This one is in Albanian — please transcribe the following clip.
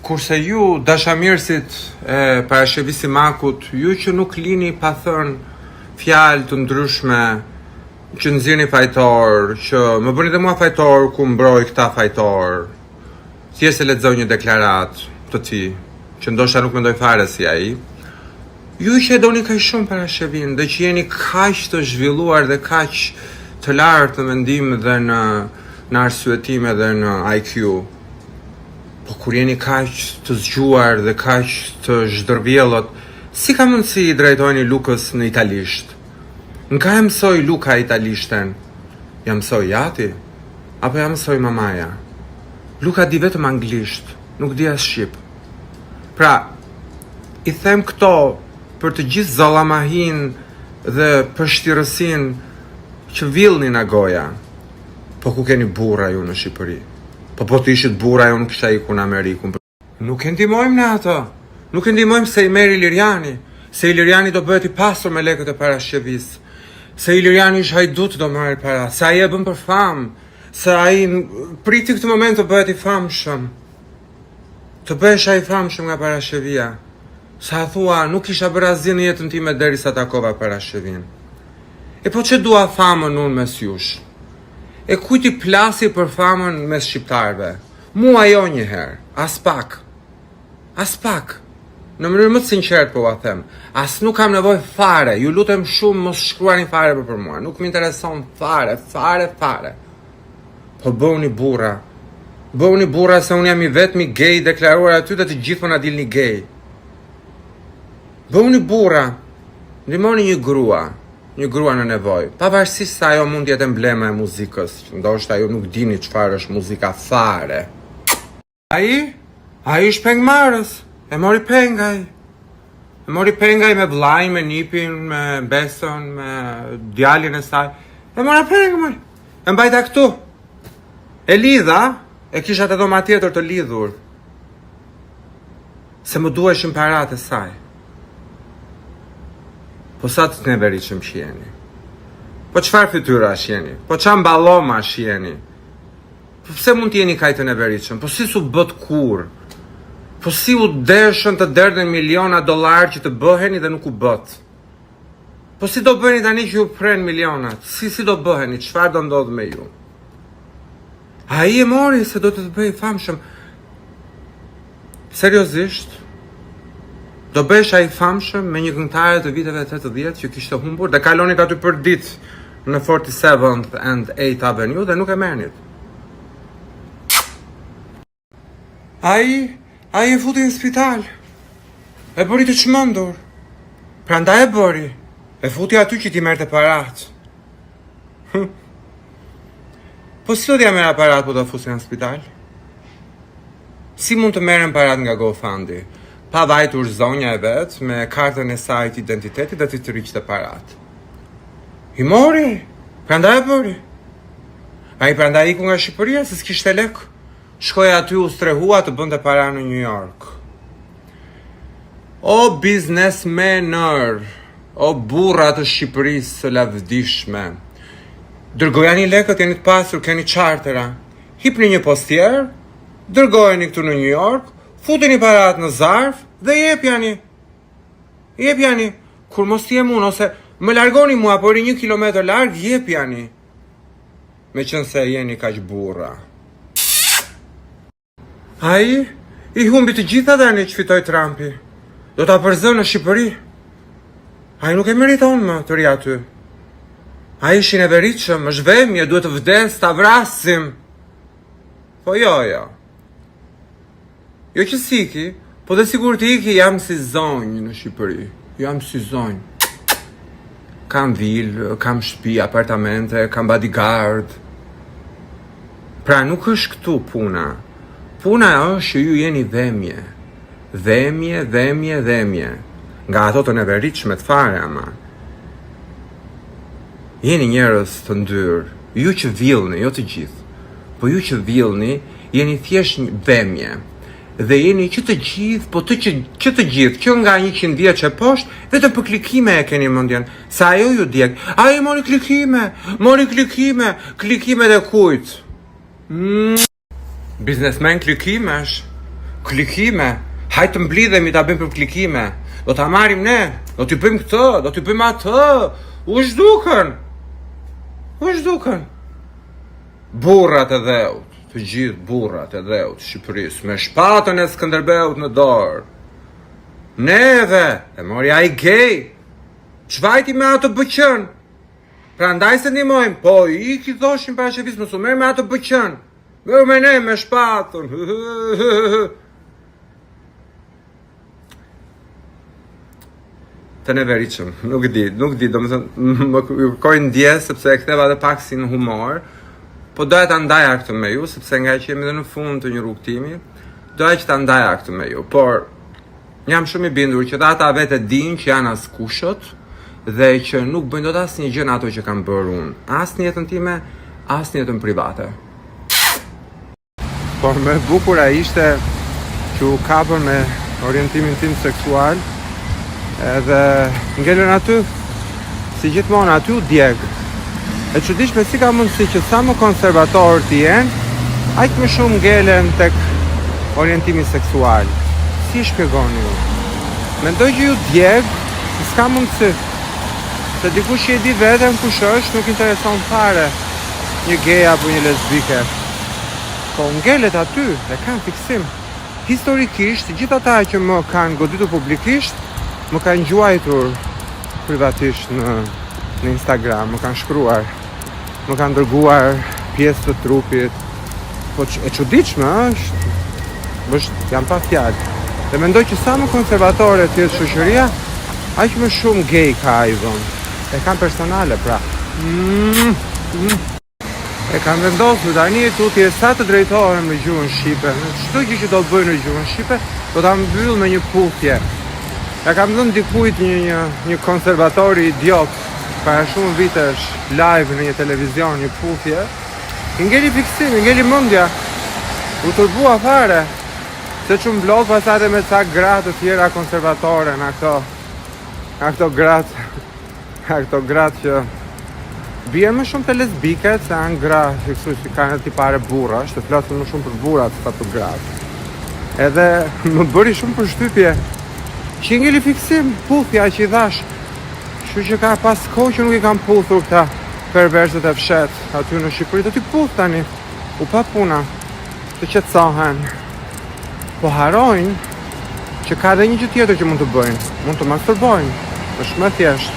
Kurse ju, dashamirësit e Parashevisimakut, ju që nuk lini pa thënë fjalë të ndryshme, që nxirrni fajtor, që më bëni dhe mua fajtor ku mbroj këta fajtor, thjesht e lexoj një deklarat të ti, që ndoshta nuk mendoj fare si ai. Ju që e doni kaq shumë Parashevin, dhe që jeni kaq të zhvilluar dhe kaq të lartë në mendim dhe në arsyetime dhe në IQ. Po kur jeni kaq të zgjuar dhe kaq të zhdërvjellët, si ka mundësi i drejtojni Lukës në italisht? Nga e mësoj Luka italishten? Ja mësoj jati? Apo ja mësoj mamaja? Luka di vetëm anglisht, nuk di as shqip. Pra, i them këto për të gjithë zollamahin dhe përshtirësin që villni nga goja. Po ku keni burra ju në Shqipëri? Po të ishit burra ju nuk kisha iku në Amerikun. Nuk e ndihmojmë në ato. Nuk e ndihmojmë se i merr Iliriani. Se Iliriani do bëhet i pasur me lekët e Parashevis. Se Iliriani ish hajdut do marrë para. Se ai e bën për famë. Se ai priti këtë moment të bëhet i famshëm. Të bëhesh ai famshëm nga Parashevia. Sa thua, nuk isha bërë asgjë në jetën time derisa takova Parashevin. E po që dua famën unë mes jush? E kujti plasi për famën mes shqiptarëve? Mua jo njëherë, as pak. As pak. Në mënyrë më të sinqert po a them. As nuk kam nevojë fare. Ju lutem shumë mos shkruani fare për mua. Nuk më intereson fare. Po bëuni burra. Bëuni burra se unë jam i vetmi gay deklaruar aty dhe të gjithë na dilni gay. Bëuni burra. Ndihmoni një grua në nevojë, pavarësisht se ajo mund të jetë emblema e muzikës, që ndoshta ju nuk dini çfarë është muzika fare. Ai është pengmarrës, e mori pengaj. E mori pengaj me vllajin, me nipin, me besën, me djalin e saj. E mora pengaj. E mbajta këtu. E lidha, e kisha të dhoma tjetër të lidhur. Se më duheshin paratë e saj. Po sa të neveritshëm jeni? Po çfarë fytyra jeni? Po çam balloma jeni? Po pse mund të jeni kaq të neveritshëm? Po si s'u bët kur? Po si u deshën të derdhen miliona dollar që të bëheni dhe nuk u bët? Po si do bëheni tani që ju pren milionat? Si do bëheni? Çfarë do ndodh me ju? Ai e mori se do të bëj famshëm. Seriozisht? Do bësh ai famshëm me një këngëtare të viteve 80 që kishte humbur dhe kalonit aty për ditë në 47th and 8th Avenue dhe nuk e merrnit. Ai e futi në spital. E bëri të çmendur. Prandaj e bëri. E futi aty që ti merrte parat. Po si do t'ja merr parat po do fusi në spital? Si mund të merren parat nga GoFundMe? Pa vajtur zonja e vetë me kartën e saj të identitetit dhe të rriqte parat. I mori, prandaj e bëri. Ai prandaj iku nga Shqipëria se s'kishte lek. Shkoi aty u strehua të bënte para në New York. O biznesmenër, o burra të Shqipërisë së lavdishme. Dërgojani lekët, jeni të pasur, keni chartera. Hipni një postier, dërgojeni këtu në New York, futeni parat në zarf dhe jepjani. Kur mos jem unë, ose më largoni mua, por 1 kilometër larg, jepjani. Me qënë se jeni kaq burra. Ai i humbi të gjitha dhe një që fitoj Trumpi. Do t'a përzë në Shqipëri. Ai nuk e meriton më të ri aty. Ai ishi neveritshëm, është vemje, duhet të vdes, ta vrasim. Po jo. Jo që s'iki, po dhe sigur të iki jam si zonjë në Shqipëri. Jam si zonjë. Kam vilë, kam shtëpi, apartamente, kam bodyguard. Pra nuk është këtu puna. Puna është që ju jeni dhemje. Dhemje. Nga ato të neveritshme të fare ama. Jeni njerëz të ndyrë. Ju që villni, jo të gjithë. Po ju që villni, jeni thjesht një dhemje. Dhe jeni që të gjithë, po që të gjithë, që nga 100 vjeç e poshtë, vetëm për klikime e keni mendjen. Sa ajo ju djeg. Ai mori klikime dhe kujt? Biznesmen klikimesh. klikime. Hajtë të mblidhemi ta bëjmë për klikime. Do ta marrim ne, do t'i bëjmë këtë, do t'i bëjmë atë. U zhduken. Burrat e dheut, të gjithë burrat e dheut të Shqipërisë, me shpatën e Skënderbeut në dorë. Neve, e mori ai gay. Çvajti me atë bëqën. Prandaj se ndihmojmë, po i thoshim para shefis mos u merr me atë bëqën. Merr me ne me shpatën. Të neveritshëm, nuk di, domethënë më kërkoj ndjes sepse e ktheva edhe pak si në humor, po doja ta ndaja këtë me ju, sepse nga që jemi edhe në fund të një rrugtimi, doja që ta ndaja këtë me ju, por jam shumë i bindur që ata vetë dinë që janë askushët dhe që nuk bëjnë dot asnjë gjë ato që kam bërë unë, as në jetën time, as në jetën private. Por më e bukura ishte që u kapën me orientimin tim seksual. Edhe ngellën aty, si gjithmonë aty u djeg. E çuditshme si ka mundësi që sa më konservator t'i jenë, aq më shumë ngelen tek orientimi seksual. Si shpjegoni ju? Mendoj që ju djeg, se s'ka mundësi. Se dikush që e di vetëm kush është, nuk intereson fare një gay apo një lesbike. Po ngelet aty dhe kanë fiksim. Historikisht, gjithë ata që më kanë goditur publikisht, më kanë gjuajtur privatisht në Instagram, më kanë shkruar, më kanë dërguar pjesë të trupit. Po e çuditshme është, jam pa fjalë. Dhe mendoj që sa më konservatore të jetë shoqëria, aq më shumë gay ka ai vend. E kanë personale pra. E kanë vendosur tani tutje sa të drejtohen me gjuhën shqipe. Çdo gjë që do të bëjnë në gjuhën shqipe, do ta mbyll me një puthje. Ja kam dhënë dikujt një konservatori idiot para shumë vitesh live në një televizion, një puthje. I ngeli fiksim, i ngeli mendja. U turbua fare. Se që mblodh pasate me ca gratë të tjera konservatore në këto gratë që bjen më shumë të lesbiket se janë gratë që kanë tipare burrash, të flasin më shumë për burrat se për gratë. Edhe më bëri shumë përshtypje që ngeli fiksim, puthja që i dhash. Kështu që ka pas kohë që nuk i kam puthur këta perverset e fshet aty në Shqipëri, do t'i puth tani, u pa puna, të qetësohen. Po harojnë që ka dhe një gjë tjetër që mund të bëjnë, mund të masturbojnë, është më thjesht.